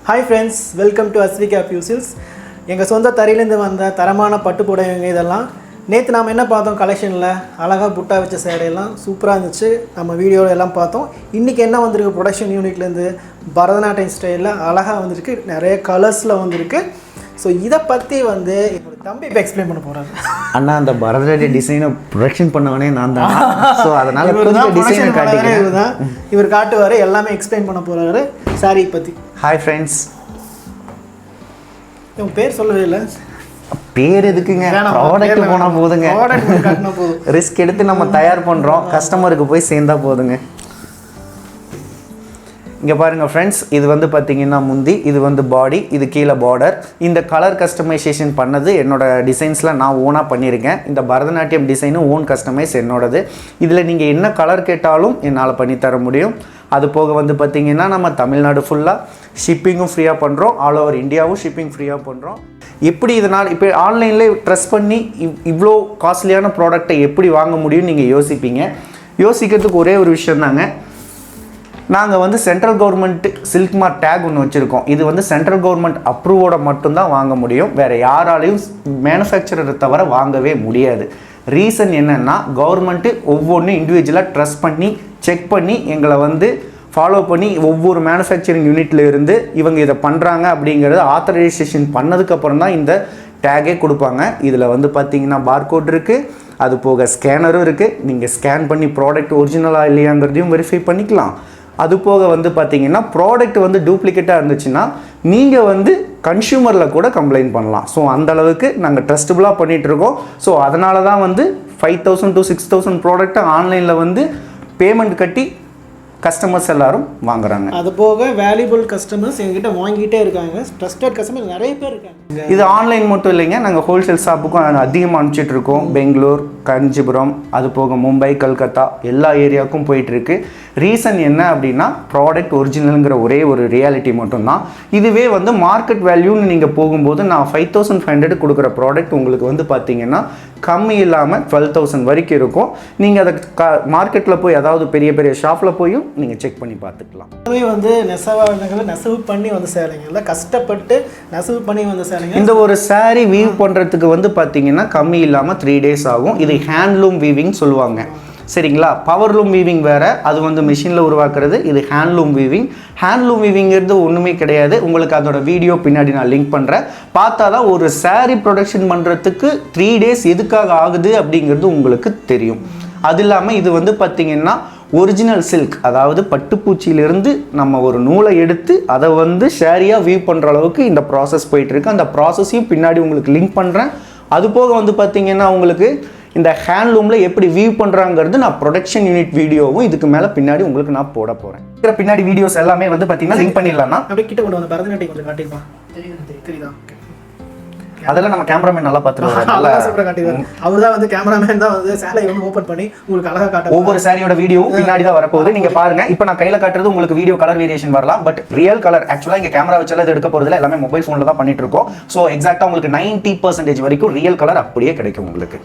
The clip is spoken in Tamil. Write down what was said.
Hi friends, welcome to Asvika Fuels. எங்கள் சொந்த தரையிலேருந்து வந்த தரமான பட்டு புடவைங்க இதெல்லாம் நேற்று நாம் என்ன பார்த்தோம் கலெக்ஷனில் அழகாக புட்டா வச்ச சேரையெல்லாம் சூப்பராக இருந்துச்சு. நம்ம வீடியோவில் எல்லாம் பார்த்தோம். இன்றைக்கி என்ன வந்திருக்கு ப்ரொடக்ஷன் யூனிட்லேருந்து பரதநாட்டியம் ஸ்டைலில் அழகாக வந்திருக்கு, நிறைய கலர்ஸில் வந்திருக்கு. ஸோ இதை பற்றி வந்து என்னோடய தம்பி இப்போ எக்ஸ்பிளைன் பண்ண போகிறாரு. அண்ணா அந்த பரதநாட்டிய டிசைனை ப்ரொடக்ஷன் பண்ணவனே நான் தான். ஸோ அதனால் டிசைனை காட்டிக்கிறேன். இவர் காட்டுவார், எல்லாமே எக்ஸ்பிளைன் பண்ண போகிறாரு சாரி பற்றி. ஹாய் ஃப்ரெண்ட்ஸ், உன் பேர் சொல்லவே இல்லை. பேர் எதுக்குங்க, ப்ராடக்ட் போனால் போதுங்க. ரிஸ்க் எடுத்து நம்ம தயார் பண்ணுறோம், கஸ்டமருக்கு போய் சேர்ந்தா போதுங்க. இங்கே பாருங்கள் ஃப்ரெண்ட்ஸ், இது வந்து பார்த்திங்கன்னா முந்தி, இது வந்து பாடி, இது கீழே பார்டர். இந்த கலர் கஸ்டமைசேஷன் பண்ணது என்னோடய டிசைன்ஸில் நான் ஓனாக பண்ணியிருக்கேன். இந்த பரதநாட்டியம் டிசைனும் ஓன் கஸ்டமைஸ் என்னோடது. இதில் நீங்கள் என்ன கலர் கேட்டாலும் என்னால் பண்ணித்தர முடியும். அது போக வந்து பார்த்திங்கன்னா நம்ம தமிழ்நாடு ஃபுல்லாக ஷிப்பிங்கும் ஃப்ரீயாக பண்ணுறோம், ஆல் ஓவர் இந்தியாவும் ஷிப்பிங் ஃப்ரீயாக பண்ணுறோம். எப்படி இதனால் இப்போ ஆன்லைனில் ட்ரெஸ் பண்ணி இவ்வளோ காஸ்ட்லியான ப்ராடக்டை எப்படி வாங்க முடியும்னு நீங்கள் யோசிப்பீங்க. யோசிக்கிறதுக்கு ஒரே ஒரு விஷயந்தாங்க, நாங்கள் வந்து central government silk mark take ஒன்று வச்சுருக்கோம். இது வந்து சென்ட்ரல் கவர்மெண்ட் அப்ரூவோட மட்டும்தான் வாங்க முடியும், வேறு யாராலையும் மேனுஃபேக்சரரை தவிர வாங்கவே முடியாது. ரீசன் என்னென்னா, கவர்மெண்ட்டு ஒவ்வொன்றும் இண்டிவிஜுவலாக ட்ரஸ்ட் பண்ணி செக் பண்ணி எங்களை வந்து ஃபாலோ பண்ணி ஒவ்வொரு மேனுஃபேக்சரிங் யூனிட்ல இருந்து இவங்க இதை பண்ணுறாங்க அப்படிங்கிறது ஆத்தரைசேஷன் பண்ணதுக்கப்புறம் தான் இந்த டேகே கொடுப்பாங்க. இதில் வந்து பார்த்திங்கன்னா பார்கோட் இருக்குது, அது போக ஸ்கேனரும் இருக்குது. நீங்கள் ஸ்கேன் பண்ணி ப்ராடக்ட் ஒரிஜினலாக இல்லையாங்கிறதையும் வெரிஃபை பண்ணிக்கலாம். அது போக வந்து பார்த்திங்கன்னா ப்ராடக்ட் வந்து டூப்ளிகேட்டாக இருந்துச்சுன்னா நீங்கள் வந்து கன்சியூமரில் கூட கம்ப்ளைண்ட் பண்ணலாம். ஸோ அந்தளவுக்கு நாங்கள் ட்ரஸ்டபுளாக பண்ணிகிட்ருக்கோம். ஸோ அதனால தான் வந்து 5000 to 6000 ப்ராடக்ட்டை ஆன்லைனில் வந்து பேமெண்ட் கட்டி கஸ்டமர்ஸ் எல்லாரும் வாங்குறாங்க. அது போக வேல்யூபிள் கஸ்டமர்ஸ் எங்ககிட்ட வாங்கிட்டே இருக்காங்க. ட்ரஸ்டட் கஸ்டமர் நிறைய பேர் இருக்காங்க. இது ஆன்லைன் மட்டும் இல்லைங்க, நாங்கள் ஹோல்சேல் ஷாப்புக்கும் அதிகமாக அனுப்பிச்சிட்ருக்கோம். பெங்களூர், காஞ்சிபுரம், அது போக மும்பை, கல்கத்தா எல்லா ஏரியாவுக்கும் போயிட்டுருக்கு. ரீசன் என்ன அப்படின்னா, ப்ராடக்ட் ஒரிஜினலுங்கிற ஒரே ஒரு ரியாலிட்டி மட்டும்தான். இதுவே வந்து மார்க்கெட் வேல்யூன்னு நீங்கள் போகும்போது நான் 5500 கொடுக்குற ப்ராடக்ட் உங்களுக்கு வந்து பார்த்தீங்கன்னா கம்மி இல்லாமல் 12000 வரைக்கும் இருக்கும். நீங்கள் அதை மார்க்கெட்டில் போய், அதாவது பெரிய பெரிய ஷாப்பில் போயும் நீங்கள் செக் பண்ணி பார்த்துக்கலாம். அதுவே வந்து நெசவு பண்ணி வந்து சேலைங்க, கஷ்டப்பட்டு நெசவு பண்ணி வந்து சேலைங்க. இந்த ஒரு சாரீ வீவ் பண்ணுறதுக்கு வந்து பார்த்தீங்கன்னா கம்மி இல்லாமல் 3 days ஆகும். இது ஹேண்ட்லூம் வீவிங் சொல்லுவாங்க, சரிங்களா? பவர்லூம் வீவிங் வேறு, அது வந்து மிஷினில் உருவாக்குறது. இது ஹேண்ட்லூம் வீவிங். ஹேண்ட்லூம் வீவிங்கிறது ஒன்றுமே கிடையாது. உங்களுக்கு அதோட வீடியோ பின்னாடி நான் லிங்க் பண்ணுறேன். பார்த்தா தான் ஒரு சாரீ ப்ரொடக்ஷன் பண்ணுறதுக்கு 3 days எதுக்காக ஆகுது அப்படிங்கிறது உங்களுக்கு தெரியும். அது இல்லாமல் இது வந்து பார்த்திங்கன்னா ஒரிஜினல் சில்க், அதாவது பட்டுப்பூச்சியிலிருந்து நம்ம ஒரு நூலை எடுத்து அதை வந்து ஷேரியாக வீவ் பண்ணுற அளவுக்கு இந்த ப்ராசஸ் போயிட்டுருக்கு. அந்த ப்ராசஸையும் பின்னாடி உங்களுக்கு லிங்க் பண்ணுறேன். அது போக வந்து பார்த்திங்கன்னா உங்களுக்கு இந்த ஹேண்ட்லூமில் எப்படி வீவ் பண்ணுறாங்கிறது நான் ப்ரொடக்ஷன் யூனிட் வீடியோவும் இதுக்கு மேலே பின்னாடி உங்களுக்கு நான் போட போகிறேன். இருக்கிற பின்னாடி வீடியோஸ் எல்லாமே வந்து பார்த்தீங்கன்னா லிங்க் பண்ணிடலாம்னா அப்படியே கிட்ட கொண்டு வந்து பரதநாட்டியம் கொஞ்சம் காட்டிருப்பான். தெரியுதா? அதெல்லாம் நம்ம கேமராமேன் நல்லா பார்த்துருவாங்க. அவர் தான் வந்து கேமராமேன் தான் வந்து சேலையை வந்து ஓப்பன் பண்ணி உங்களுக்கு அழகாக காட்ட. ஒவ்வொரு சாரியோட வீடியோ பின்னாடி தான் வரப்போகுது. நீங்க பாருங்க. இப்போ நான் கையில காட்டுறது உங்களுக்கு வீடியோ கலர் வேரியேஷன் வரலாம், பட் ரியல் கலர் ஆக்சுவலா இங்க கேமரா வச்சால இது எடுக்க போறதுல எல்லாமே மொபைல் ஃபோன்ல தான் பண்ணிட்டு இருக்கோம். ஸோ எக்ஸாக்டா உங்களுக்கு 90% வரைக்கும் ரியல் கலர் அப்படியே கிடைக்கும் உங்களுக்கு.